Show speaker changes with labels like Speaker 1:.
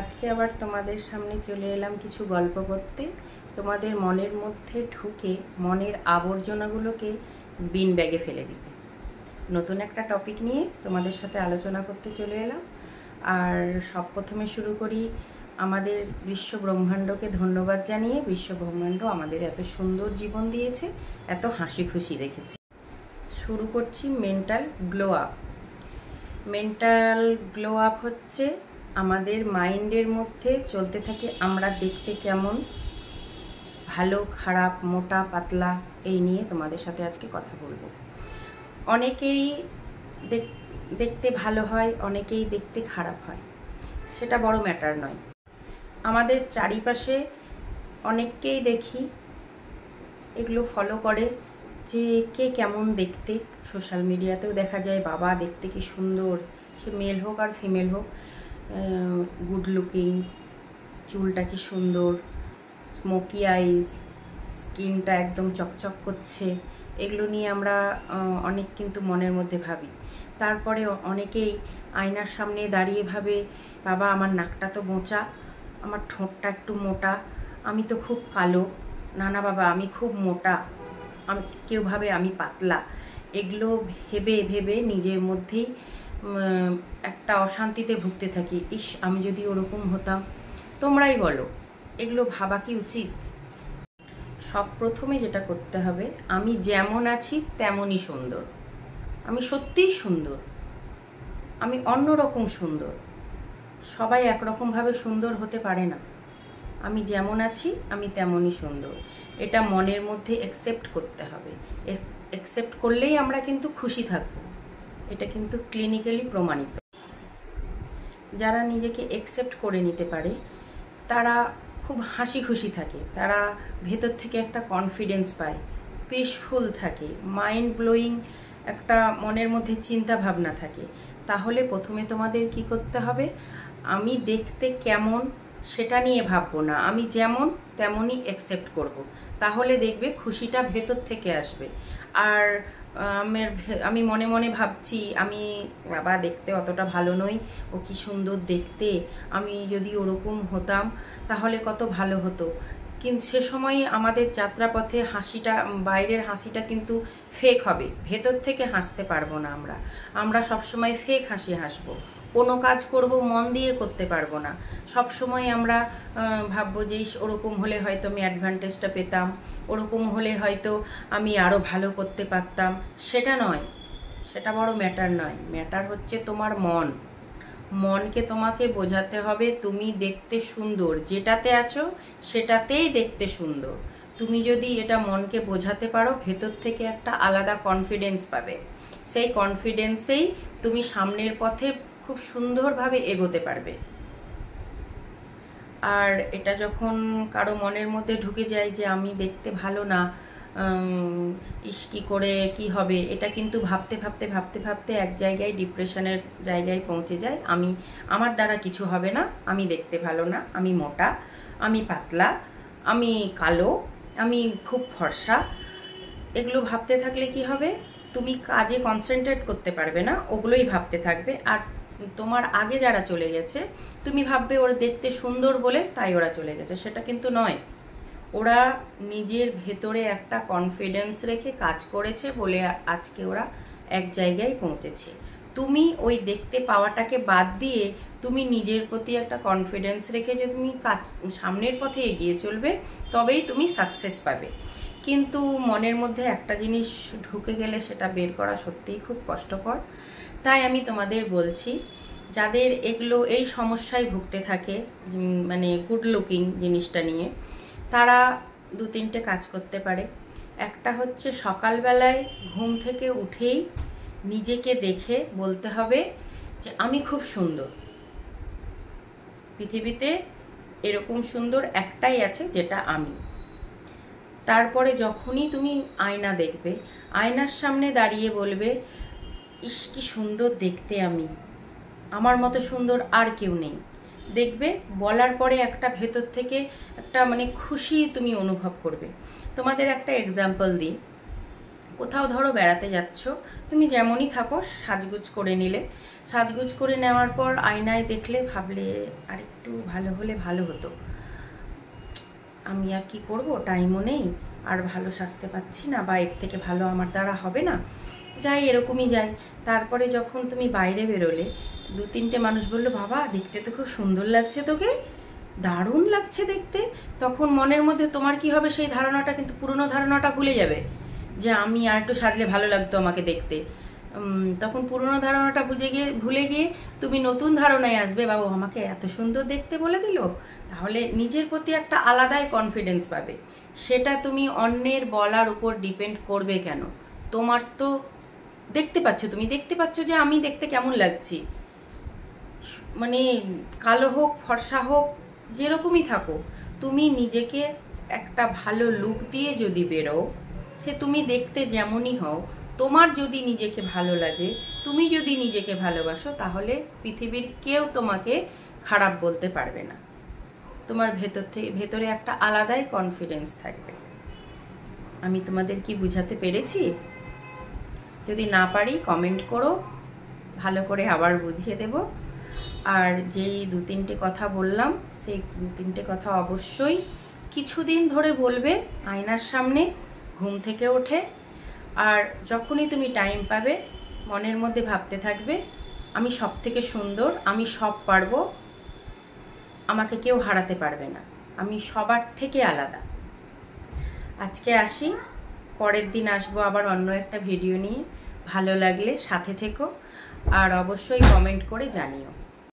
Speaker 1: আজকে আবার তোমাদের সামনে চলে এলাম কিছু গল্প করতে। তোমাদের মনের মধ্যে ঢুকে মনের আবর্জনাগুলোকে বিন ব্যাগে ফেলে দিতে নতুন একটা টপিক নিয়ে তোমাদের সাথে আলোচনা করতে চলে এলাম। আর সব প্রথমে শুরু করি আমাদের বিশ্ব ব্রহ্মাণ্ডকে ধন্যবাদ জানিয়ে। বিশ্ব ব্রহ্মাণ্ড আমাদের এত সুন্দর জীবন দিয়েছে, এত হাসি খুশি রেখেছে। শুরু করছি mental glow up. Mental glow up হচ্ছে আমাদের মাইন্ডের মধ্যে চলতে থাকে আমরা দেখতে কেমন, ভালো খারাপ, মোটা পাতলা, এই নিয়ে তোমাদের সাথে আজকে কথা বলবো। অনেকেই দেখতে ভালো হয়, অনেকেই দেখতে খারাপ হয়, সেটা বড় ম্যাটার নয়। আমাদের চারিপাশে অনেককেই দেখি এগুলো ফলো করে যে কে কেমন দেখতে। সোশ্যাল মিডিয়াতেও দেখা যায় বাবা দেখতে কি সুন্দর, সে মেল হোক আর ফিমেল হোক, গুড লুকিং, চুলটা কি সুন্দর, স্মোকি আইজ, স্কিনটা একদম চকচক করছে, এগুলো নিয়ে আমরা অনেক কিন্তু মনের মধ্যে ভাবি। তারপরে অনেকেই আয়নার সামনে দাঁড়িয়ে ভাবে বাবা আমার নাকটা তো মোচা, আমার ঠোঁটটা একটু মোটা, আমি তো খুব কালো, না না বাবা আমি খুব মোটা, কেউ ভাবে আমি পাতলা। এগুলো ভেবে ভেবে নিজের মধ্যেই একটা অশান্তিতে ভুগতে থাকি। ইস আমি যদি ওরকম হতাম। তোমরাই বলো এগুলো ভাবা কি উচিত? সব প্রথমে যেটা করতে হবে, আমি যেমন আছি তেমনই সুন্দর। আমি সত্যিই সুন্দর, আমি অন্যরকম সুন্দর। সবাই একরকমভাবে সুন্দর হতে পারে না। আমি যেমন আছি আমি তেমনই সুন্দর, এটা মনের মধ্যে অ্যাকসেপ্ট করতে হবে। অ্যাকসেপ্ট করলেই আমরা কিন্তু খুশি থাকব, এটা কিন্তু ক্লিনিক্যালি প্রমাণিত। যারা নিজেকে অ্যাকসেপ্ট করে নিতে পারে তারা খুব হাসি খুশি থাকে, তারা ভেতর থেকে একটা কনফিডেন্স পায়, পিসফুল থাকে, মাইন্ড ব্লোয়িং একটা মনের মধ্যে চিন্তা ভাবনা থাকে। তাহলে প্রথমে তোমাদের কি করতে হবে, আমি দেখতে কেমন সেটা নিয়ে ভাববো না, আমি যেমন তেমনই অ্যাকসেপ্ট করব। তাহলে দেখবে খুশিটা ভেতর থেকে আসবে। আর আমি মনে মনে ভাবছি আমি বাবা দেখতে অতটা ভালো নই, ও কি সুন্দর দেখতে, আমি যদি ওরকম হতাম তাহলে কত ভালো হতো। কিন্তু সে সময় আমাদের যাত্রাপথে হাসিটা, বাইরের হাসিটা কিন্তু ফেক হবে, ভেতর থেকে হাসতে পারবো না। আমরা সবসময় ফেক হাসি হাসবো, কোনো কাজ করব মন দিয়ে করতে পারবো না। সব সময় আমরা ভাববো যে ওরকম হলে হয়তো আমি অ্যাডভান্টেজটা পেতাম, ওরকম হলে হয়তো আমি আরও ভালো করতে পারতাম। সেটা নয়, সেটা বড় ম্যাটার নয়। ম্যাটার হচ্ছে তোমার মনকে তোমাকে বোঝাতে হবে তুমি দেখতে সুন্দর, যেটাতে আছো সেটাতেই দেখতে সুন্দর। তুমি যদি এটা মনকে বোঝাতে পারো, ভেতর থেকে একটা আলাদা কনফিডেন্স পাবে। সেই কনফিডেন্সেই তুমি সামনের পথে খুব সুন্দরভাবে এগোতে পারবে। আর এটা যখন কারো মনের মধ্যে ঢুকে যায় যে আমি দেখতে ভালো না, কি করে কি হবে, এটা কিন্তু ভাবতে ভাবতে ভাবতে ভাবতে এক জায়গায় ডিপ্রেশনের জায়গায় পৌঁছে যায়। আমার দ্বারা কিছু হবে না, আমি দেখতে ভালো না, আমি মোটা, আমি পাতলা, আমি কালো, আমি খুব ফর্সা। এগুলো ভাবতে থাকলে কি হবে, তুমি কাজে কনসেন্ট্রেট করতে পারবে না, ওগুলোই ভাবতে থাকবে। আর তোমার আগে যারা চলে গেছে তুমি ভাববে ওরা দেখতে সুন্দর বলে তাই ওরা চলে গেছে, সেটা কিন্তু নয়। ওরা নিজের ভেতরে একটা কনফিডেন্স রেখে কাজ করেছে বলে আজকে ওরা এক জায়গায় পৌঁছেছে। তুমি ওই দেখতে পাওয়াটাকে বাদ দিয়ে তুমি নিজের প্রতি একটা কনফিডেন্স রেখে যদি তুমি সামনের পথে এগিয়ে চলবে, তবেই তুমি সাকসেস পাবে। কিন্তু মনের মধ্যে একটা জিনিস ঢুকে গেলে সেটা বের করা সত্যিই খুব কষ্টকর। তাই আমি তোমাদের বলছি, যাদের এই সমস্যায় ভুগতে থাকে, মানে গুড লুকিং জিনিসটা নিয়ে, তারা 2-3টে কাজ করতে পারে। একটা হচ্ছে সকালবেলায় ঘুম থেকে উঠেই নিজেকে দেখে বলতে হবে যে আমি খুব সুন্দর, পৃথিবীতে এরকম সুন্দর একটাই আছে যেটা আমি। তারপরে যখনই তুমি আয়না দেখবে, আয়নার সামনে দাঁড়িয়ে বলবে ইস কি সুন্দর দেখতে আমি, আমার মতো সুন্দর আর কেউ নেই। দেখবে বলার পরে একটা ভেতর থেকে একটা খুশি তুমি অনুভব করবে। তোমাদের একটা এক্সাম্পল দিই। কোথাও ধরো বেড়াতে যাচ্ছ, তুমি যেমনই থাকো সাজগুজ করে নিলে, সাজগুজ করে নেওয়ার পর আয়নায় দেখলে ভাবলে আর একটু ভালো হলে ভালো হতো, আমি আর কি করব, টাইমও নেই, আর ভালো সাজতে পারছি না, বা এর থেকে ভালো আমার দ্বারা হবে না, যাই এরকমই যাই। তারপরে যখন তুমি বাইরে বেরোলে, 2-3টে মানুষ বললো বাবা দেখতে তো খুব সুন্দর লাগছে, তোকে দারুণ লাগছে দেখতে, তখন মনের মধ্যে তোমার কি হবে, সেই ধারণাটা কিন্তু পুরনো ধারণাটা ভুলে যাবে যে আমি আর একটু সাজলে ভালো লাগতো আমাকে দেখতে। তখন পুরনো ধারণাটা ভুলে গিয়ে তুমি নতুন ধারণায় আসবে, বাবু আমাকে এত সুন্দর দেখতে বলে দিল, তাহলে নিজের প্রতি একটা আলাদাই কনফিডেন্স পাবে। সেটা তুমি অন্যের বলার উপর ডিপেন্ড করবে কেন? তোমার তো তুমি দেখতে পাচ্ছ যে আমি দেখতে কেমন লাগছি, মানে কালো হোক ফর্সা হোক যেরকমই থাকো, তুমি নিজেকে একটা ভালো লুক দিয়ে যদি বেরো, সে তুমি দেখতে যেমনই হও, তোমার যদি নিজেকে ভালো লাগে, তুমি যদি নিজেকে ভালোবাসো, তাহলে পৃথিবীর কেউ তোমাকে খারাপ বলতে পারবে না। তোমার ভেতরে একটা আলাদাই কনফিডেন্স থাকবে। আমি তোমাদের কি বুঝাতে পেরেছি? যদি না পারি কমেন্ট করো, ভালো করে আবার বুঝিয়ে দেব। আর যেই 2-3টে কথা বললাম, সেই 2-3টে কথা অবশ্যই কিছুদিন ধরে বলবে আয়নার সামনে ঘুম থেকে ওঠে। আর যখনই তুমি টাইম পাবে মনের মধ্যে ভাবতে থাকবে আমি সব থেকে সুন্দর, আমি সব পারবো, আমাকে কেউ হারাতে পারবে না, আমি সবার থেকে আলাদা। আজকে আসি, পরের দিন আসবো আবার অন্য একটা ভিডিও নিয়ে। ভালো লাগলে সাথে থেকো, আর অবশ্যই কমেন্ট করে জানিও।